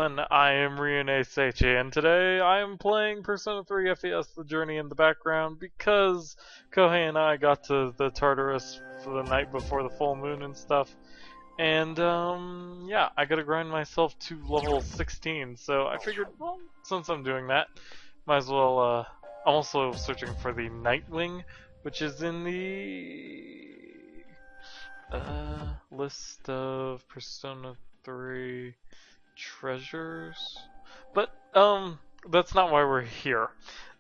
everyone, I am Ryune Seichi, and today I am playing Persona 3 FES The Journey in the background because Kohei and I got to the Tartarus for the night before the full moon and stuff. And, yeah, I gotta grind myself to level 16, so I figured, well, since I'm doing that, might as well, I'm also searching for the Nightwing, which is in the list of Persona 3 treasures. But that's not why we're here.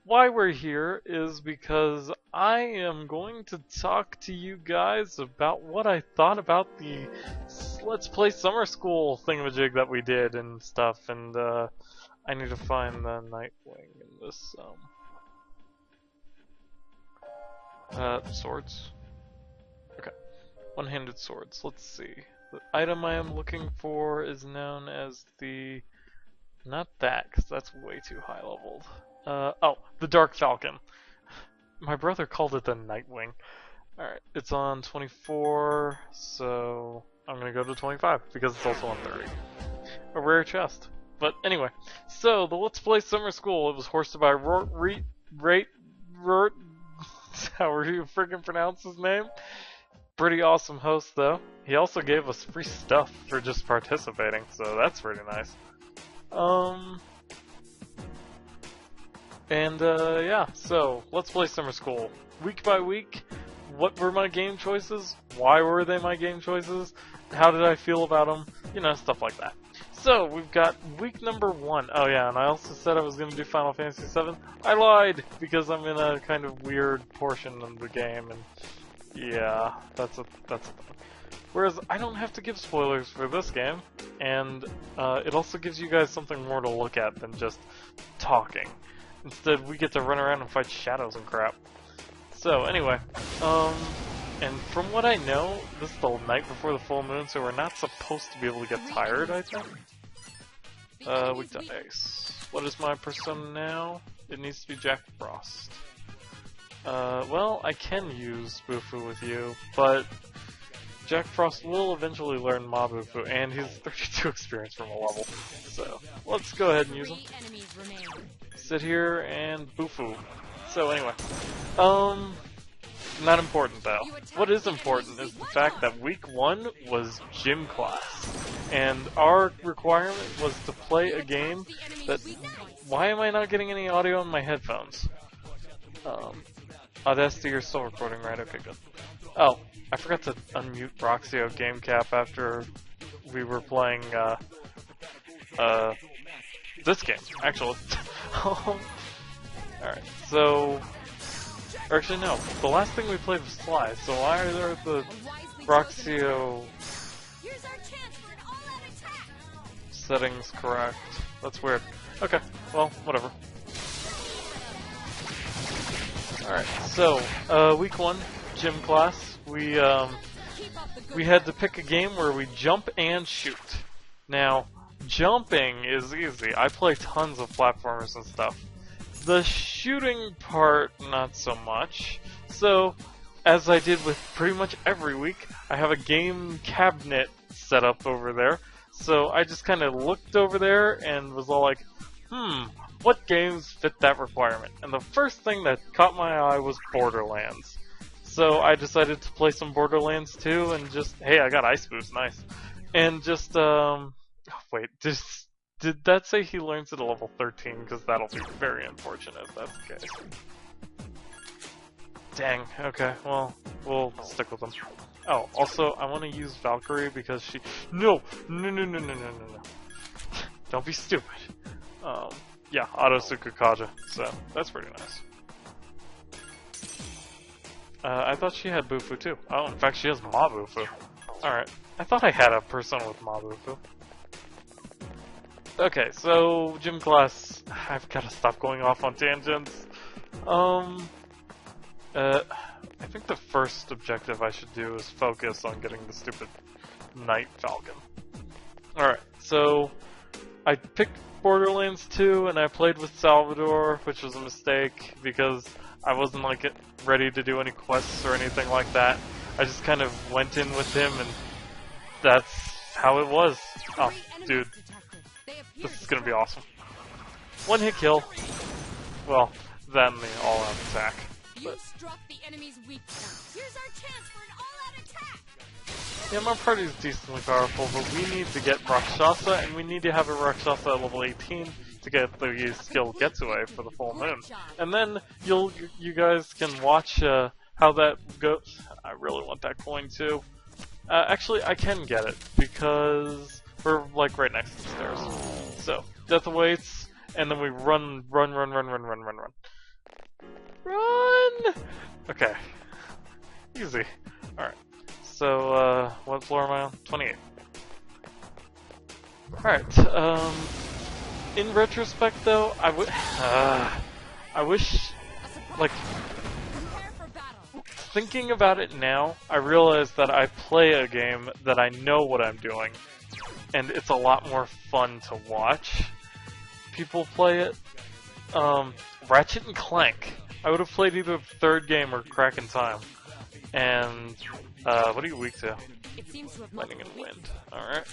Why we're here is because I am going to talk to you guys about what I thought about the Let's Play Summer School thingamajig that we did and stuff, and I need to find the Nightwing in this swords. Okay. One-handed swords. Let's see. The item I am looking for is known as the... Not that, because that's way too high leveled. Oh, the Dark Falcon. My brother called it the Nightwing. Alright, it's on 24, so I'm gonna go to 25, because it's also on 30. A rare chest. But anyway, so the Let's Play Summer School, it was hosted by however you friggin' pronounce his name. Pretty awesome host, though. He also gave us free stuff for just participating, so that's pretty nice. Yeah, so, Let's Play Summer School. Week by week, what were my game choices? Why were they my game choices? How did I feel about them? You know, stuff like that. So, we've got week number 1. Oh yeah, and I also said I was going to do Final Fantasy VII. I lied, because I'm in a kind of weird portion of the game, and yeah, that's a thing. Whereas, I don't have to give spoilers for this game, and it also gives you guys something more to look at than just talking. Instead, we get to run around and fight shadows and crap. So, anyway, and from what I know, this is the night before the full moon, so we're not supposed to be able to get tired, I think. Weak to ice. What is my persona now? It needs to be Jack Frost. Well, I can use Bufu with you, but Jack Frost will eventually learn Mabufu, and he's 32 experience from a level. So, let's go ahead and use him. Sit here and Bufu. So anyway, not important though. What is important is the fact that week 1 was gym class, and our requirement was to play a game that... Why am I not getting any audio in my headphones? Audacity, you're still recording, right? Okay, good. Oh, I forgot to unmute Roxio Game Cap after we were playing, this game, actually. Alright, so... Or actually, no. The last thing we played was Sly, so why are there the Roxio settings correct? That's weird. Okay, well, whatever. Alright, so, week 1, gym class. We had to pick a game where we jump and shoot. Now, jumping is easy. I play tons of platformers and stuff. The shooting part, not so much. So, as I did with pretty much every week, I have a game cabinet set up over there. So I just kind of looked over there and was all like, what games fit that requirement? And the first thing that caught my eye was Borderlands. So I decided to play some Borderlands 2 and just, hey, I got Ice Boost, nice. And just, wait, did that say he learns at a level 13? Because that'll be very unfortunate if that's the case. Dang, okay, well, we'll stick with him. Oh, also, I want to use Valkyrie because she... No! Don't be stupid. Yeah, Autosuka Kaja, so that's pretty nice. I thought she had Bufu too. Oh, in fact, she has Mabufu. Alright, I thought I had a person with Mabufu. Okay, so, gym class. I've gotta stop going off on tangents. I think the first objective I should do is focus on getting the stupid Night Falcon. Alright, so, I picked Borderlands 2 and I played with Salvador, which was a mistake because I wasn't like ready to do any quests or anything like that. I just kind of went in with him and that's how it was. Oh, dude. gonna be awesome. One hit kill. Well, then the all-out attack. You struck the enemy's weak point. Here's our chance for an all-out attack. Yeah, my party's decently powerful, but we need to get Rakshasa, and we need to have a Rakshasa at level 18 to get the skill Getsue for the full moon. And then you guys can watch how that goes. I really want that coin too. Actually, I can get it because we're like right next to the stairs. So death awaits, and then we run. Okay, easy. All right. So what floor am I on? 28. All right. In retrospect, though, I wish, like, thinking about it now, I realize that I play a game that I know what I'm doing, and it's a lot more fun to watch people play it. Ratchet and Clank. I would have played either third game or Crack in Time. And, what are you weak to? Lightning and wind. Alright.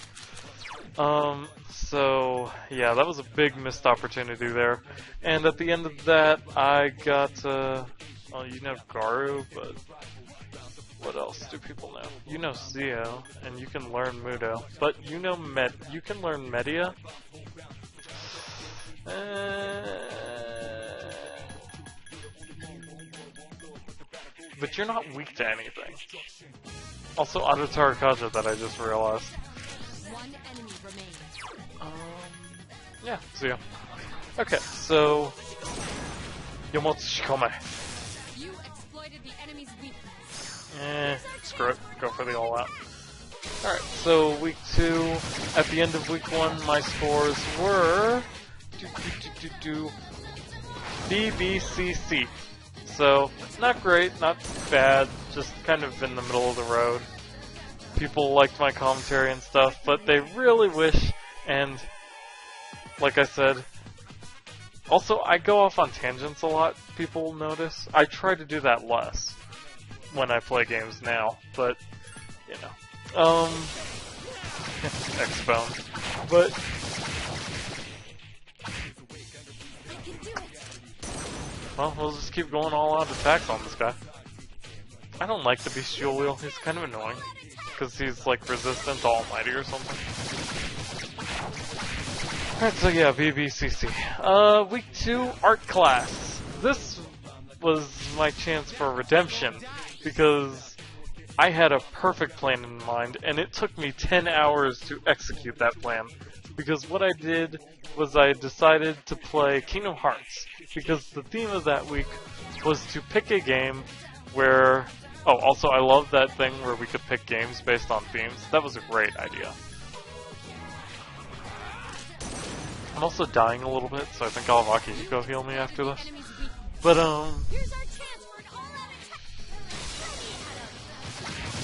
So, yeah, that was a big missed opportunity there. And at the end of that, I got, well, you know Garu, but what else do people know? You know Zio, and you can learn Mudo. But you know you can learn Media? But you're not weak to anything. Also, Auto Tarakaja that I just realized. One enemy remains. Yeah, Zio. Okay, so Yomotsu Shikome. You exploited the enemy's weakness. Screw it. Go for the all-out. Alright, so week 2. At the end of week 1, my scores were BBCC. So, not great, not bad, just kind of in the middle of the road. People liked my commentary and stuff, but they really wish, and like I said, also I go off on tangents a lot, people notice. I try to do that less when I play games now, but, you know. X-Bone. But well, we'll just keep going all out attacks on this guy. I don't like the Bestial Wheel, he's kind of annoying. Because he's like resistant to Almighty or something. Alright, so yeah, BBCC. Week 2, art class. This was my chance for redemption, because I had a perfect plan in mind, and it took me 10 hours to execute that plan. Because what I did was I decided to play Kingdom Hearts, because the theme of that week was to pick a game where... Oh, also I love that thing where we could pick games based on themes. That was a great idea. I'm also dying a little bit, so I think I'll have Akihiko heal me after this. But,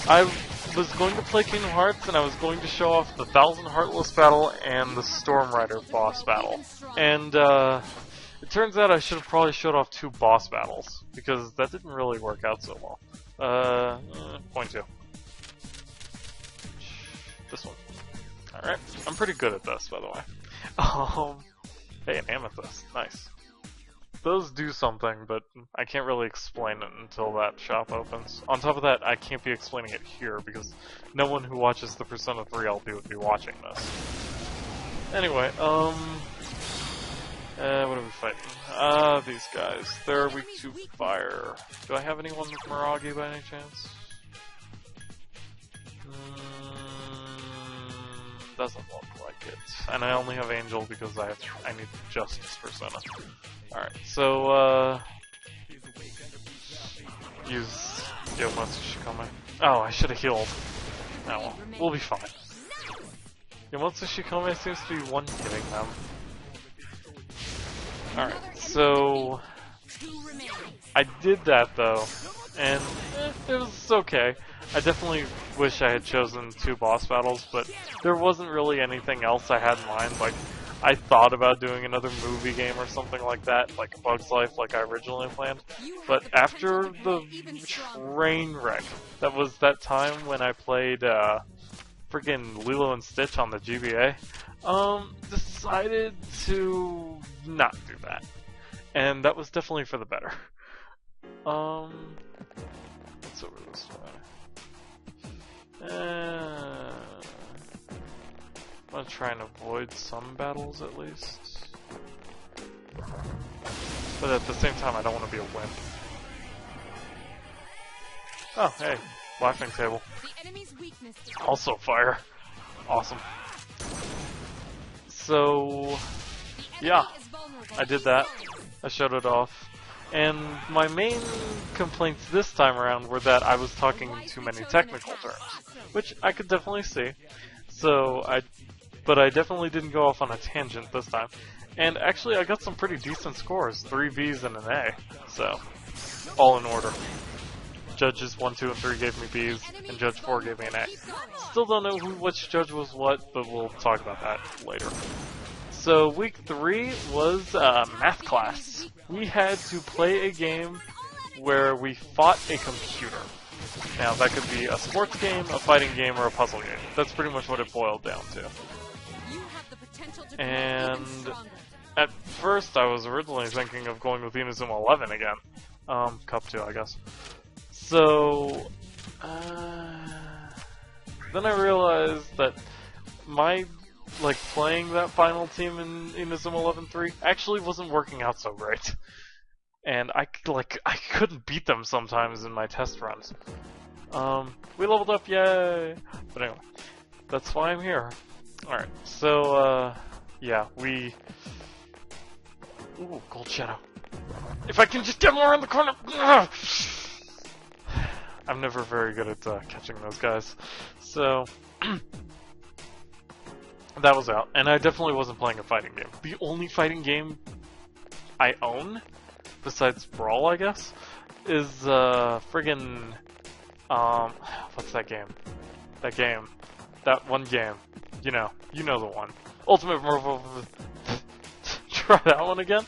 I was going to play Kingdom Hearts, and I was going to show off the 1000 Heartless battle and the Storm Rider boss battle. And, it turns out I should have probably showed off 2 boss battles, because that didn't really work out so well. Point 2. This one. Alright, I'm pretty good at this, by the way. Hey, an amethyst. Nice. Those do something, but I can't really explain it until that shop opens. On top of that, I can't be explaining it here, because no one who watches the Persona 3 LP would be watching this. Anyway, what are we fighting? These guys. They're weak to fire. Do I have anyone with Miragi by any chance? Doesn't look like it. And I only have Angel because I need Justice Persona. Alright, so, use Yomotsu Shikome. Oh, I should have healed. Oh well, we'll be fine. Yomotsu Shikome seems to be one-hitting them. Alright, so I did that though, and it was okay. I definitely wish I had chosen 2 boss battles, but there wasn't really anything else I had in mind. Like, I thought about doing another movie game or something like that, like Bug's Life, like I originally planned. But after the train wreck, that was that time when I played freaking Lilo and Stitch on the GBA, decided to not do that. And that was definitely for the better. Let's over this way. I'm gonna try and avoid some battles at least. But at the same time, I don't want to be a wimp. Oh, hey, laughing table. The enemy's weakness is Also fire. Awesome. So, yeah, is vulnerable. I did that. I showed it off. And my main complaints this time around were that I was talking too many technical terms, which I could definitely see. But I definitely didn't go off on a tangent this time. And actually, I got some pretty decent scores, 3 Bs and an A. So, all in order. Judges 1, 2, and 3 gave me Bs, and Judge 4 gave me an A. Still don't know which judge was what, but we'll talk about that later. So week 3 was math class. We had to play a game where we fought a computer. Now that could be a sports game, a fighting game, or a puzzle game. That's pretty much what it boiled down to. And at first I was originally thinking of going with Inazuma 11 again. Cup 2, I guess. So, then I realized that my, playing that final team in Inazuma 11-3 actually wasn't working out so great. And I couldn't beat them sometimes in my test runs. We leveled up, yay! But anyway, that's why I'm here. Alright, so, yeah, Ooh, Gold Shadow. If I can just get more around the corner! Ugh! I'm never very good at catching those guys. So, that was out. And I definitely wasn't playing a fighting game. The only fighting game I own, besides Brawl, I guess, is friggin' what's that game? That one game. You know the one. Ultimate Marvel. Try that one again.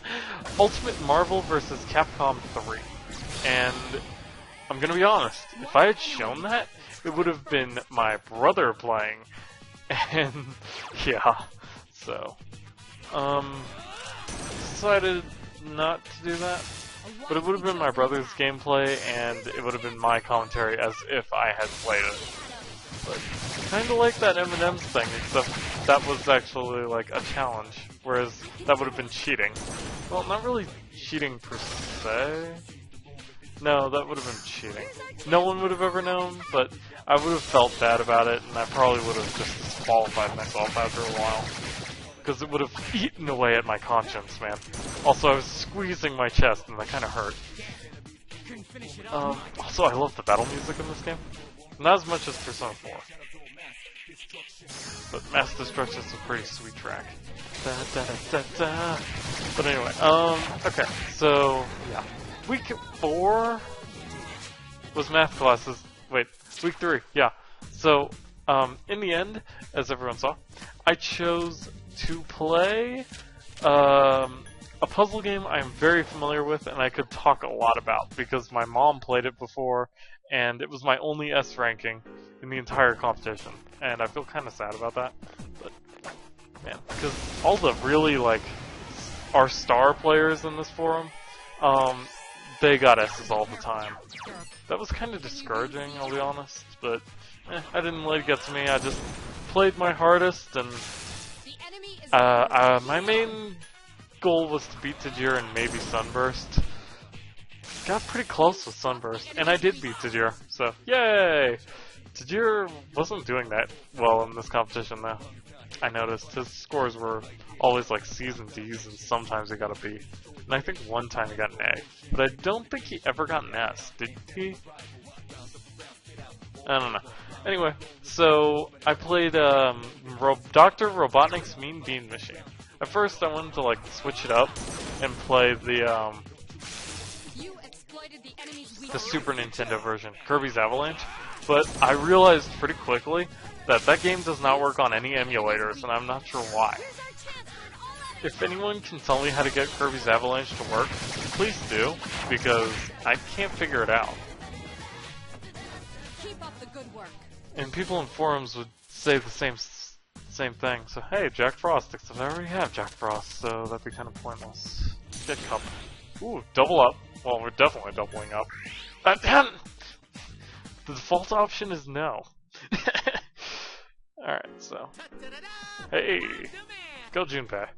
Ultimate Marvel vs. Capcom 3. And I'm gonna be honest, if I had shown that, it would have been my brother playing. And yeah, so decided not to do that. But it would have been my brother's gameplay, and it would have been my commentary as if I had played it. But kinda like that M&M's thing, except that was actually like a challenge, whereas that would have been cheating. Well, not really cheating per se. No, that would have been cheating. No one would have ever known, but I would have felt bad about it, and I probably would have just disqualified myself after a while. Because it would have eaten away at my conscience, man. Also, I was squeezing my chest, and that kind of hurt. Also, I love the battle music in this game. Not as much as Persona 4. But Mass Destruction is a pretty sweet track. Da, da, da, da. But anyway, okay, so, yeah. Week 4 was math classes. Wait, week 3, yeah. So, in the end, as everyone saw, I chose to play a puzzle game I'm very familiar with and I could talk a lot about because my mom played it before and it was my only S ranking in the entire competition. And I feel kind of sad about that. But, man, because all the really, our star players in this forum, they got S's all the time. That was kind of discouraging, I'll be honest, but I didn't let it get to me. I just played my hardest, and my main goal was to beat Tajir and maybe Sunburst. Got pretty close with Sunburst, and I did beat Tajir, so yay! Tajir wasn't doing that well in this competition, though. I noticed his scores were always like C's and D's, and sometimes he got a B. And I think one time he got an A. But I don't think he ever got an S, did he? I don't know. Anyway, so I played Dr. Robotnik's Mean Bean Machine. At first I wanted to switch it up and play the Super Nintendo version, Kirby's Avalanche. But I realized pretty quickly that that game does not work on any emulators, and I'm not sure why. If anyone can tell me how to get Kirby's Avalanche to work, please do, because I can't figure it out. Keep up the good work. And people in forums would say the same thing. So hey, Jack Frost, except I already have Jack Frost, so that'd be kind of pointless. Get Cup. Ooh, double up. Well, we're definitely doubling up. The default option is no. Alright, so. Hey! Go Junpei.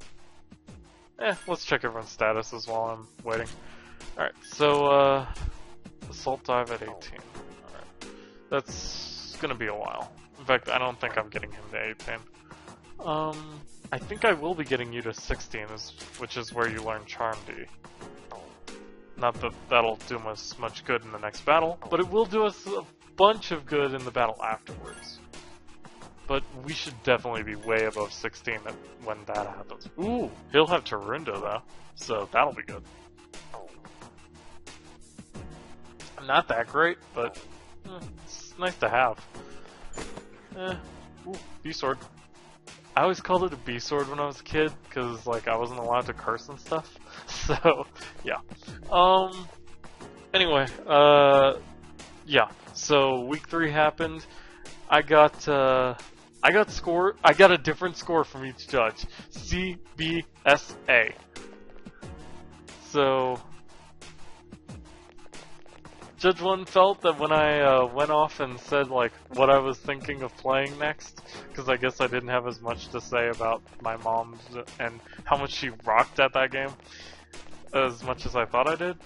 Let's check everyone's statuses while I'm waiting. Alright, so, Assault Dive at 18. Alright. That's gonna be a while. In fact, I don't think I'm getting him to 18. I think I will be getting you to 16, which is where you learn Charm D. Not that that'll do us much good in the next battle, but it will do us a bunch of good in the battle afterwards. But we should definitely be way above 16 when that happens. Ooh, he'll have Tarunda though, so that'll be good. Not that great, but it's nice to have. Ooh, B-Sword. I always called it a B-Sword when I was a kid, because like I wasn't allowed to curse and stuff. So, yeah. Anyway, yeah. So week 3 happened. I got a different score from each judge. C, B, S, A. So Judge 1 felt that when I went off and said like what I was thinking of playing next, because I guess I didn't have as much to say about my mom and how much she rocked at that game as much as I thought I did,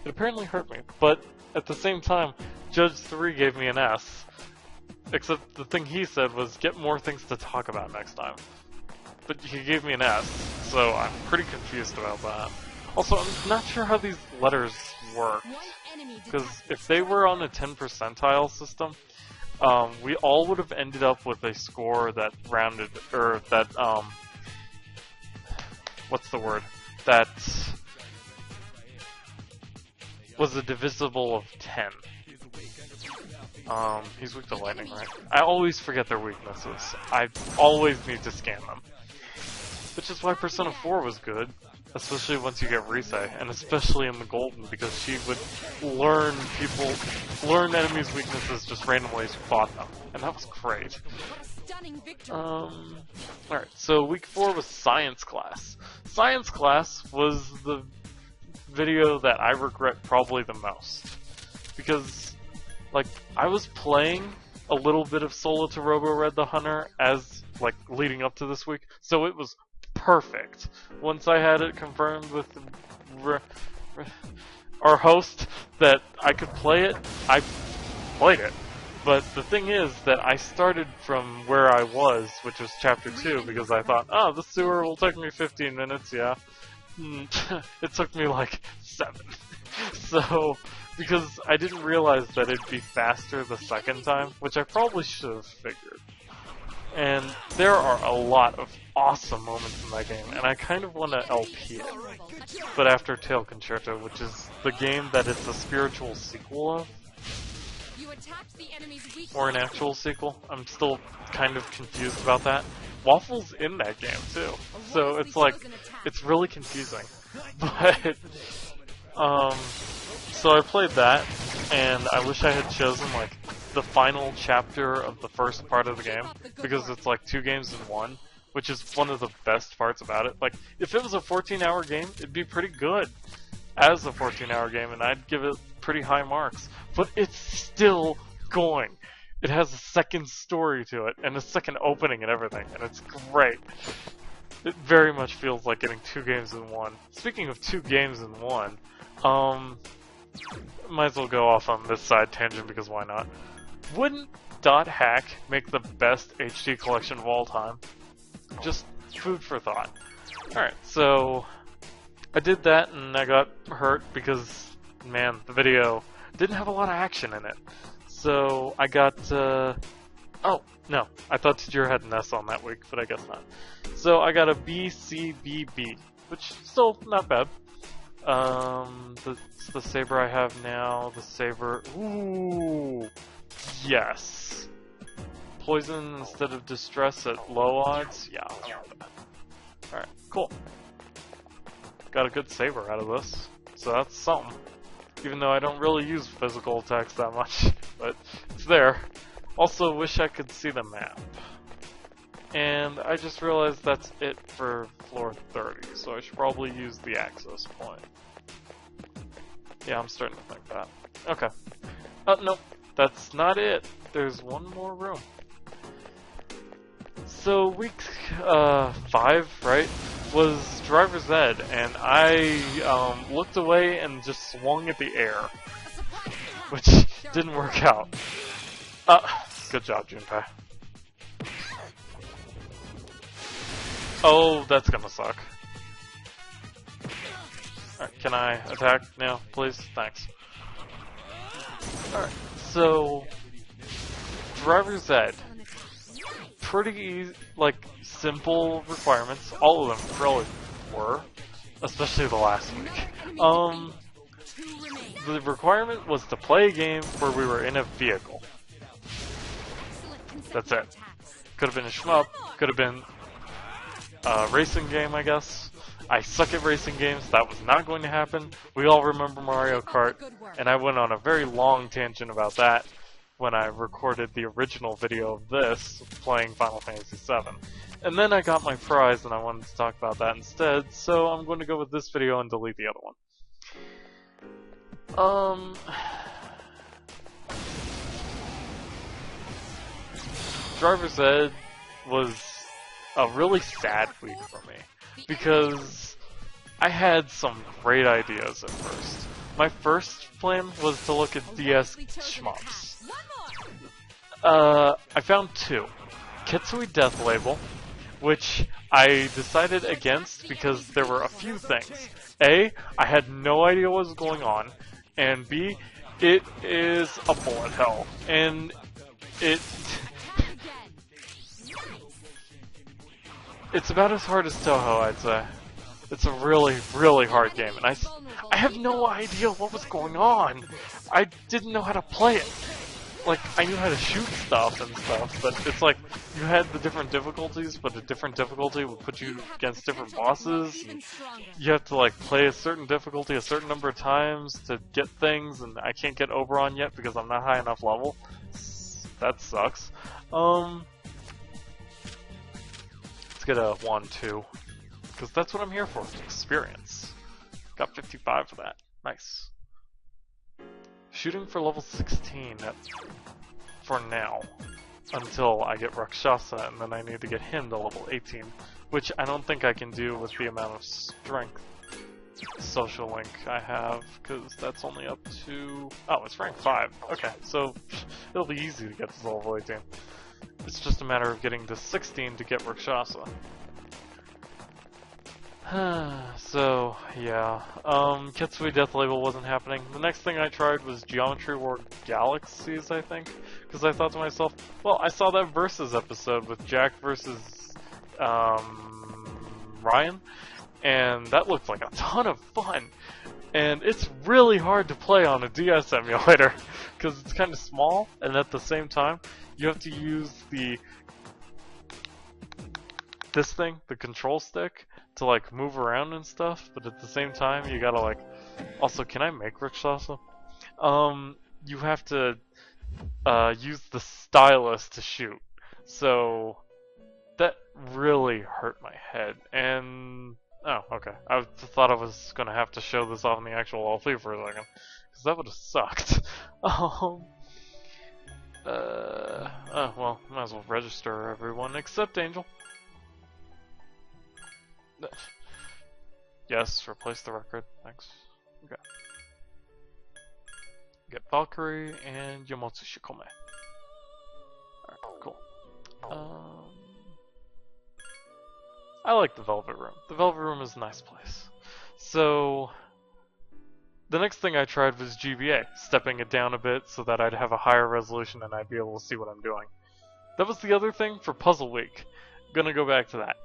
it apparently hurt me. But at the same time, Judge 3 gave me an S. Except the thing he said was get more things to talk about next time. But he gave me an S, so I'm pretty confused about that. Also, I'm not sure how these letters work. Because if they were on a 10 percentile system, we all would have ended up with a score that rounded, or that, what's the word? That was a divisible of 10. He's weak to lightning, right? I always forget their weaknesses. I always need to scan them. Which is why Persona 4 was good, especially once you get Rise, and especially in the Golden, because she would learn enemies' weaknesses just randomly as you fought them. And that was great. Alright, so week 4 was Science Class. Science Class was the video that I regret probably the most. Because, like, I was playing a little bit of Solo to Robo-Red the Hunter as, like, leading up to this week, so it was perfect. Once I had it confirmed with our host that I could play it, I played it. But the thing is that I started from where I was, which was Chapter 2, because I thought, oh, the sewer will take me 15 minutes, yeah. It took me like 7. So, because I didn't realize that it'd be faster the second time, which I probably should have figured. And there are a lot of awesome moments in that game, and I kind of want to LP it. But after Tail Concerto, which is the game that it's a spiritual sequel of, or an actual sequel, I'm still kind of confused about that. Waffle's in that game too, so it's like, it's really confusing. But, so I played that, and I wish I had chosen like the final chapter of the first part of the game, because it's like 2 games in 1, which is one of the best parts about it. Like, if it was a 14-hour game, it'd be pretty good as a 14-hour game, and I'd give it pretty high marks. But it's still going. It has a second story to it, and a second opening and everything, and it's great. It very much feels like getting 2 games in 1. Speaking of 2 games in 1, might as well go off on this side tangent, because why not? Wouldn't .hack make the best HD collection of all time? Just food for thought. Alright, so I did that and I got hurt because, man, the video didn't have a lot of action in it. So I got, oh, no, I thought Tajiro had an S on that week, but I guess not. So I got a B, C, B, B, which still not bad. The saber I have now, the saber, ooh, yes. Poison instead of distress at low odds, yeah, that's not bad. Alright, cool. Got a good saber out of this, so that's something. Even though I don't really use physical attacks that much, but it's there. Also, wish I could see the map. And I just realized that's it for floor 30, so I should probably use the access point. Yeah, I'm starting to think that. Okay. Oh, no, that's not it. There's one more room. So week 5, right, was Driver's Ed, and I looked away and just swung at the air, which didn't work out. Good job, Junpei. Oh, that's gonna suck. Alright, can I attack now, please? Thanks. Alright, so Driver's Ed. Pretty easy, like, simple requirements. All of them really were, especially the last week. The requirement was to play a game where we were in a vehicle. That's it. Could have been a shmup, could have been a racing game, I guess. I suck at racing games, that was not going to happen. We all remember Mario Kart, and I went on a very long tangent about that when I recorded the original video of this, playing Final Fantasy VII. And then I got my prize and I wanted to talk about that instead, so I'm going to go with this video and delete the other one. Driver's Ed was a really sad week for me, because I had some great ideas at first. My first plan was to look at DS shmups. I found 2. Kitsui Death Label, which I decided against because there were a few things. A, I had no idea what was going on, and B, it is a bullet hell, and it's about as hard as Touhou, I'd say. It's a really, really hard game, and I have no idea what was going on. I didn't know how to play it. Like, I knew how to shoot stuff and stuff, but it's like, you had the different difficulties, but a different difficulty would put you against different bosses, and you have to, like, play a certain difficulty a certain number of times to get things, and I can't get Oberon yet because I'm not high enough level. That sucks. Let's get a 1-2, because that's what I'm here for, experience. Got 55 for that. Nice. Shooting for level 16 for now, until I get Rakshasa, and then I need to get him to level 18, which I don't think I can do with the amount of strength social link I have, because that's only up to... Oh, it's rank 5. Okay, so it'll be easy to get to level 18. It's just a matter of getting to 16 to get Rakshasa. So, yeah. Kitsui Death Label wasn't happening. The next thing I tried was Geometry War Galaxies, I think. Because I thought to myself, well, I saw that Versus episode with Jack versus Ryan, and that looked like a ton of fun. And it's really hard to play on a DS emulator, because it's kind of small, and at the same time, you have to use this thing, the control stick, to like move around and stuff, but at the same time you gotta like... Also, can I make Rakshasa? You have to use the stylus to shoot, so that really hurt my head, and... Oh, okay. I thought I was gonna have to show this off in the actual LP for a second, because that would have sucked. Oh, well, might as well register everyone except Angel. Yes, replace the record. Thanks. Okay. Get Valkyrie and Yomotsu Shikome. Alright, cool. I like the Velvet Room. The Velvet Room is a nice place. So, the next thing I tried was GBA, stepping it down a bit so that I'd have a higher resolution and I'd be able to see what I'm doing. That was the other thing for Puzzle Week. Gonna go back to that.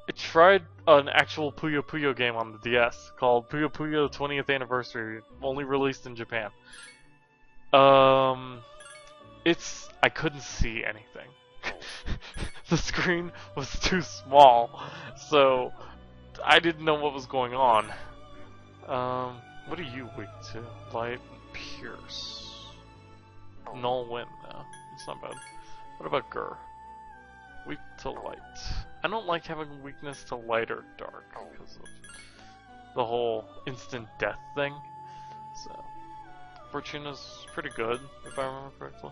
I tried an actual Puyo Puyo game on the DS called Puyo Puyo 20th Anniversary, only released in Japan. I couldn't see anything. The screen was too small, so I didn't know what was going on. What are you weak to? Light and Pierce. Null win, though. It's not bad. What about Gur? Weak to light. I don't like having weakness to light or dark because of the whole instant death thing. So, Fortuna's pretty good, if I remember correctly.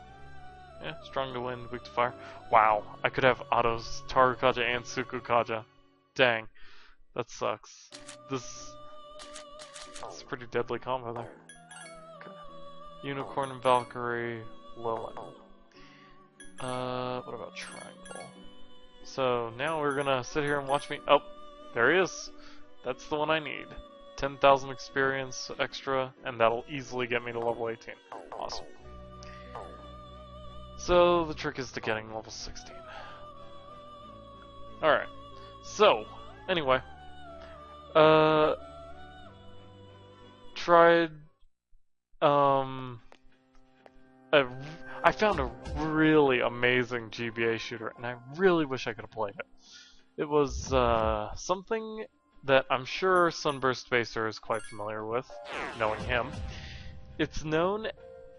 Yeah, strong to wind, weak to fire. Wow, I could have autos Tarukaja and Sukukaja. Dang, that sucks. This is a pretty deadly combo there. Okay. Unicorn and Valkyrie, Lilith. What about Triangle? So now we're gonna sit here and watch me. Oh, there he is. That's the one I need. 10,000 experience extra, and that'll easily get me to level 18. Awesome. So the trick is to getting level 16. Alright. So, anyway. Tried, I found a really amazing GBA shooter, and I really wish I could have played it. It was, something that I'm sure Sunburst Spacer is quite familiar with, knowing him. It's known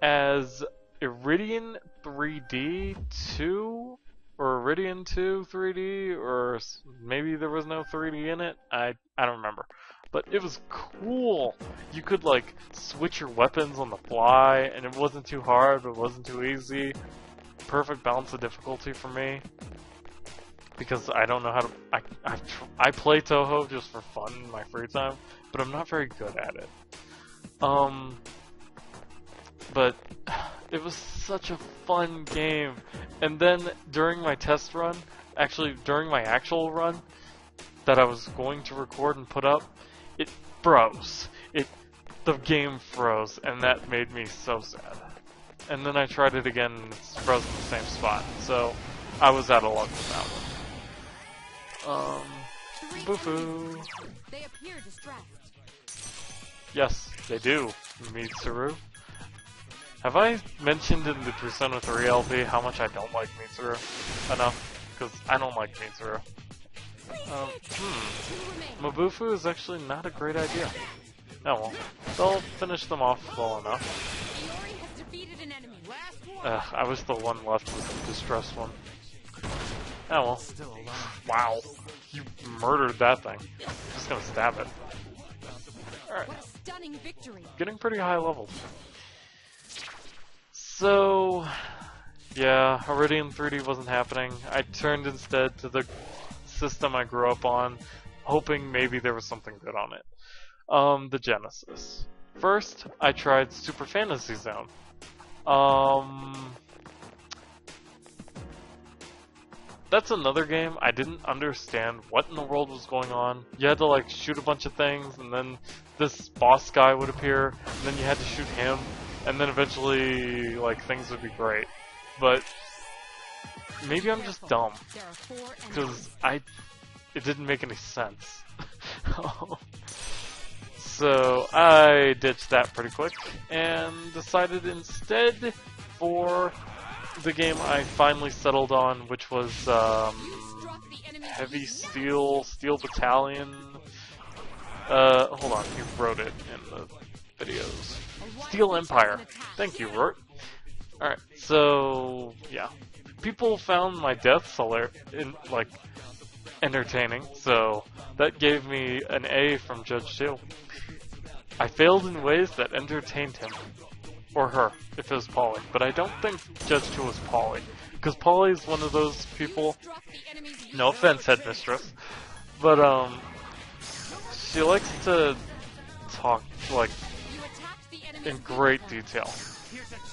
as Iridian 3D 2, or Iridian 2 3D, or maybe there was no 3D in it. I don't remember. But it was cool. You could like switch your weapons on the fly, and it wasn't too hard, but it wasn't too easy. Perfect balance of difficulty for me. Because I don't know how to... I play Touhou just for fun in my free time, but I'm not very good at it. But it was such a fun game. And then during my test run, actually during my actual run that I was going to record and put up, it froze. The game froze, and that made me so sad. And then I tried it again, and it's frozen in the same spot. So I was out of luck with that one. Bufu. They appear distressed. Yes, they do, Mitsuru. Have I mentioned in the Persona 3 LP how much I don't like Mitsuru? Enough, because I don't like Mitsuru. Mabufu is actually not a great idea. Oh well, they'll finish them off well enough. Iori has defeated an enemy. Last one. I was the one left with the distressed one. Oh well. Wow. You murdered that thing. I'm just gonna stab it. Alright. What a stunning victory. Getting pretty high leveled. So, yeah, Iridian 3D wasn't happening. I turned instead to the system I grew up on, hoping maybe there was something good on it. The Genesis. First, I tried Super Fantasy Zone. That's another game. I didn't understand what in the world was going on. You had to like shoot a bunch of things, and then this boss guy would appear, and then you had to shoot him, and then eventually like things would be great. But maybe I'm just dumb, because it didn't make any sense. So I ditched that pretty quick and decided instead for the game I finally settled on, which was Heavy Steel Battalion. Hold on, you wrote it in the videos. Steel Empire. Thank you, Rort. Alright, so yeah. People found my deaths entertaining, so that gave me an A from Judge 2. I failed in ways that entertained him. Or her, if it was Polly. But I don't think Judge 2 was Polly. Because Polly is one of those people, no offense, Headmistress, but she likes to talk, like, in great detail.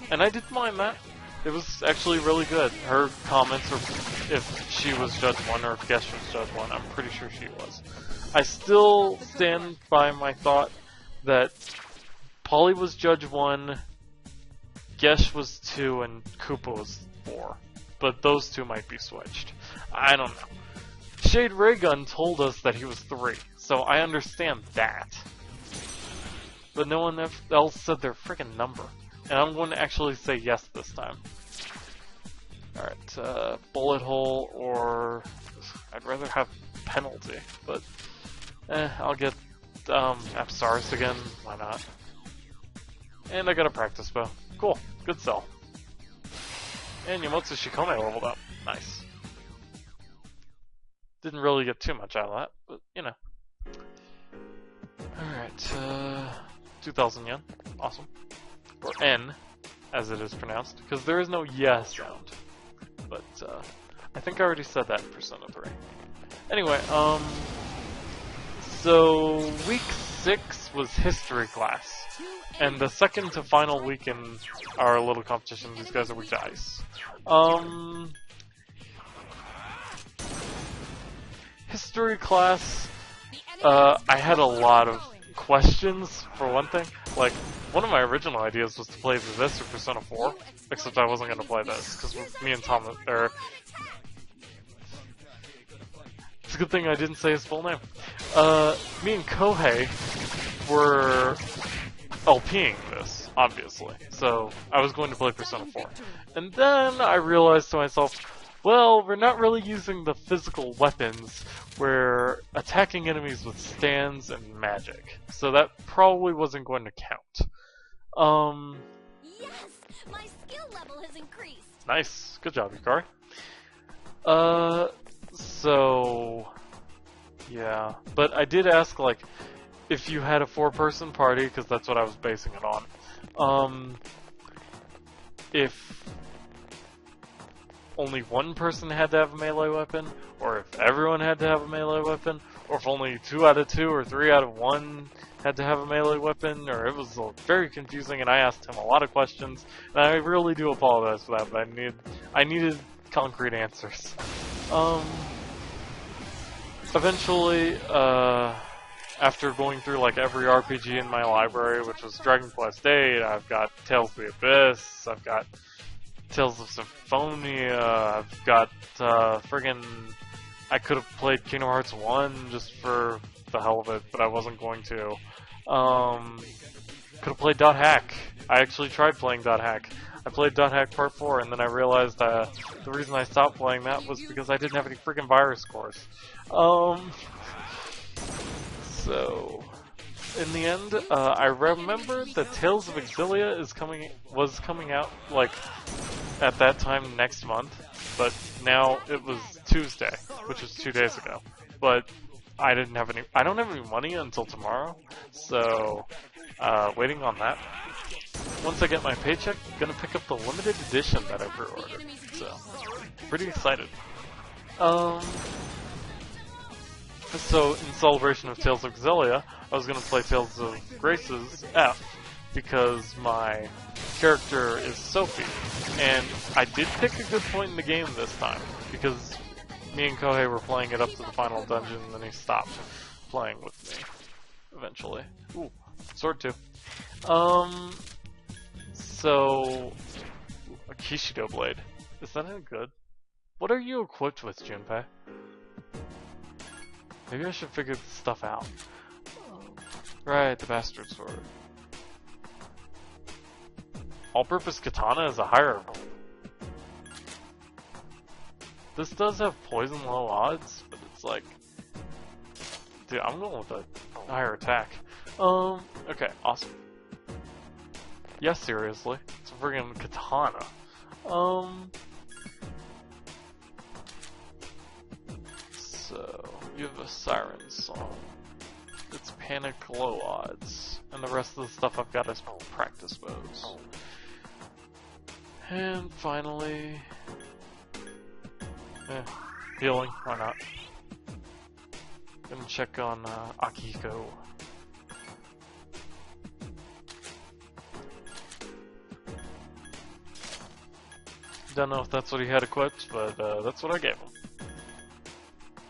And I didn't mind that. It was actually really good. Her comments, or if she was Judge 1 or if Gesh was Judge 1, I'm pretty sure she was. I still stand by my thought that Polly was Judge 1, Gesh was 2, and Koopa was 4. But those two might be switched. I don't know. Shade Raygun told us that he was 3, so I understand that. But no one else said their freaking number. And I'm going to actually say yes this time. Alright, Bullet Hole, or I'd rather have Penalty, but I'll get Apsaris again, why not? And I got a practice bow. Cool, good sell. And Yamotsu Shikome leveled up. Nice. Didn't really get too much out of that, but you know. Alright, 2,000 yen. Awesome. Or N, as it is pronounced, because there is no yes sound. But, I think I already said that in Persona 3. Anyway, so week 6 was history class. And the second to final week in our little competition, these guys are weak to ice. History class, I had a lot of questions, for one thing. Like, one of my original ideas was to play this or Persona 4, except I wasn't going to play this, because me and Tom, it's a good thing I didn't say his full name. Me and Kohei were LPing this, obviously, so I was going to play Persona 4. And then I realized to myself, well, we're not really using the physical weapons, we're attacking enemies with stands and magic. So that probably wasn't going to count. Yes, my skill level has increased. Nice. Good job, Yukari. So yeah. But I did ask, like, if you had a 4-person party, because that's what I was basing it on. If only one person had to have a melee weapon, or if everyone had to have a melee weapon, or if only 2 out of 2 or 3 out of 1 had to have a melee weapon, or it was very confusing, and I asked him a lot of questions, and I really do apologize for that, but I needed concrete answers. Eventually, after going through like every RPG in my library, which was Dragon Quest VIII, I've got Tales of the Abyss, I've got Tales of Symphonia, I've got friggin' I could have played Kingdom Hearts 1 just for the hell of it, but I wasn't going to. Could have played Dot Hack. I actually tried playing Dot Hack. I played Dot Hack Part 4, and then I realized the reason I stopped playing that was because I didn't have any friggin' virus cores. So in the end, I remember that Tales of Exilia was coming out like at that time next month, but now it was Tuesday, which was 2 days ago. But I don't have any money until tomorrow, so waiting on that. Once I get my paycheck, I'm gonna pick up the limited edition that I pre-ordered. So pretty excited. So in celebration of Tales of Exilia, I was gonna play Tales of Graces F, because my character is Sophie, and I did pick a good point in the game this time, because me and Kohei were playing it up to the final dungeon, and then he stopped playing with me, eventually. Ooh, sword too. So, a Kishido blade. Is that any good? What are you equipped with, Junpei? Maybe I should figure this stuff out. Right, the bastard sword. All-purpose katana is a higher. This does have poison low odds, but it's like, dude, I'm going with a higher attack. Okay, awesome. Yes, seriously, it's a friggin' katana. So you have a siren song. It's panic low odds, and the rest of the stuff I've got is practice bows. And finally, healing, why not? Gonna check on Akihiko. Don't know if that's what he had equipped, but that's what I gave him.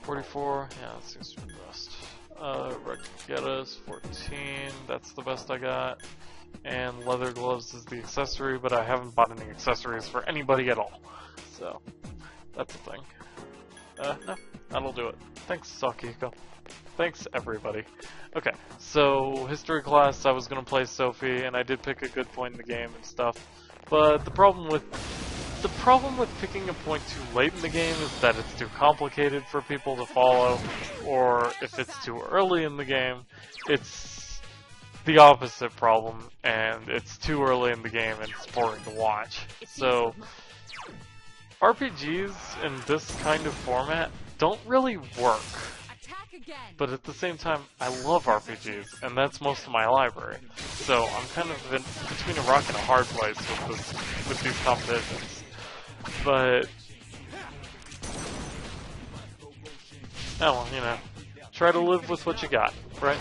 44, yeah, that seems to be the best. Regettas, 14, that's the best I got. And leather gloves is the accessory, but I haven't bought any accessories for anybody at all. So, that's a thing. No, that'll do it. Thanks, Akihiko. Thanks, everybody. Okay, so history class, I was gonna play Sophie, and I did pick a good point in the game and stuff. But the problem with picking a point too late in the game is that it's too complicated for people to follow, or if it's too early in the game, it's the opposite problem, and it's too early in the game and it's boring to watch. So, RPGs in this kind of format don't really work. Attack again. But at the same time, I love RPGs, and that's most of my library. So I'm kind of between a rock and a hard place with these competitions. But oh well, you know, try to live with what you got, right?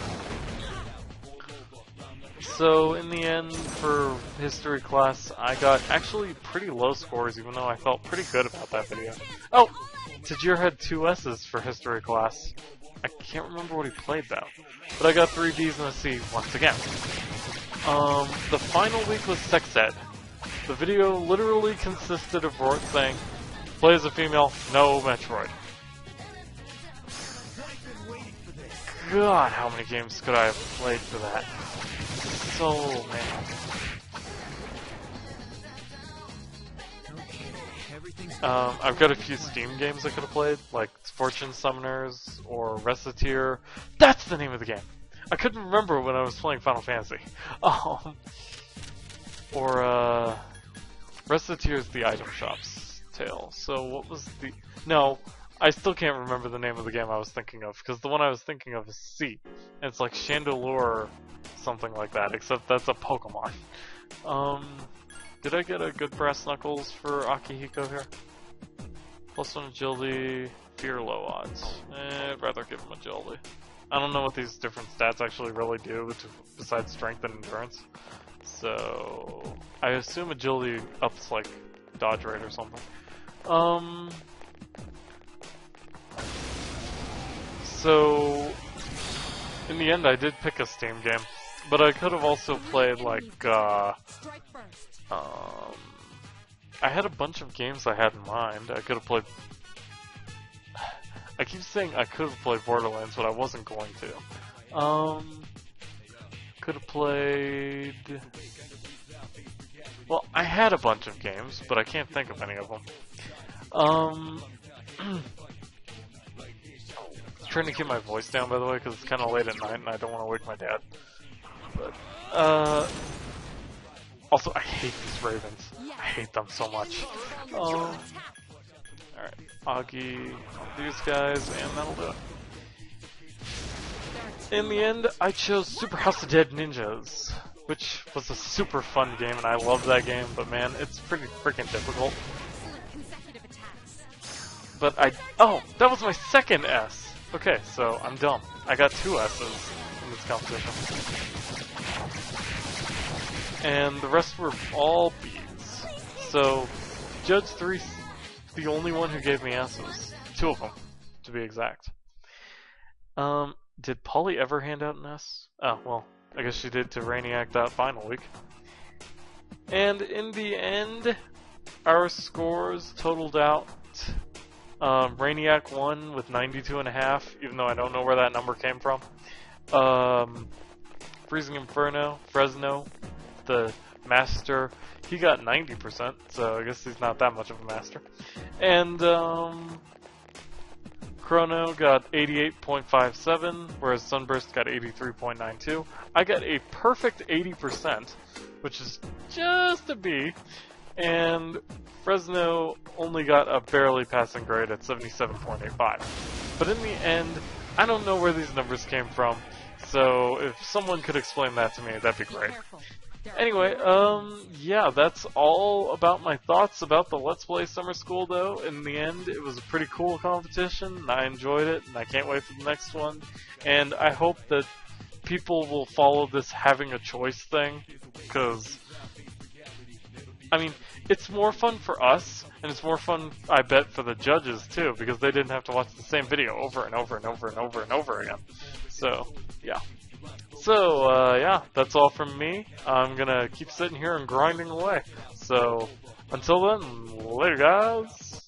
So in the end, for history class, I got actually pretty low scores, even though I felt pretty good about that video. Oh, Tajir had 2 S's for history class. I can't remember what he played though, but I got 3 B's and a C once again. The final week was sex ed. The video literally consisted of Rourke saying, "Play as a female, no Metroid." God, how many games could I have played for that? So many. I've got a few Steam games I could have played, like Fortune Summoners or Reciteer. That's the name of the game! I couldn't remember when I was playing Final Fantasy. Or, Reciteer is the item shop's tale. So what was the... No, I still can't remember the name of the game I was thinking of, because the one I was thinking of is C. And it's like Chandelure or something like that, except that's a Pokemon. Did I get a good brass knuckles for Akihiko here? +1 agility, fear low odds. I'd rather give him agility. I don't know what these different stats actually really do, besides strength and endurance. So I assume agility ups like dodge rate or something. So in the end I did pick a Steam game, but I could have also played like Strike first. I had a bunch of games I had in mind. I could have played... I keep saying I could have played Borderlands, but I wasn't going to. Could have played... Well, I had a bunch of games, but I can't think of any of them. Trying to keep my voice down, by the way, because it's kind of late at night and I don't want to wake my dad. But, also, I hate these ravens. I hate them so much. Alright, Augie, these guys, and that'll do it. In the end, I chose Super House of Dead Ninjas, which was a super fun game, and I love that game, but man, it's pretty freaking difficult. But oh, that was my second S! Okay, so I'm dumb. I got 2 S's in this competition. And the rest were all B's. So, Judge 3's the only one who gave me S's. 2 of them, to be exact. Did Polly ever hand out an S? Oh, well, I guess she did to Rainiac that final week. And in the end, our scores totaled out. Rainiac won with 92.5, even though I don't know where that number came from. Freezing Inferno, Fresno, the master, he got 90%, so I guess he's not that much of a master. And Chrono got 88.57, whereas Sunburst got 83.92. I got a perfect 80%, which is just a B, and Fresno only got a barely passing grade at 77.85. But in the end, I don't know where these numbers came from, so if someone could explain that to me, that'd be great. Anyway, yeah, that's all about my thoughts about the Let's Play Summer School, though. In the end, it was a pretty cool competition, and I enjoyed it, and I can't wait for the next one. And I hope that people will follow this having a choice thing, because, I mean, it's more fun for us, and it's more fun, I bet, for the judges, too, because they didn't have to watch the same video over and over and over and over and over again. So, yeah. So, yeah, that's all from me. I'm gonna keep sitting here and grinding away. So, until then, later guys!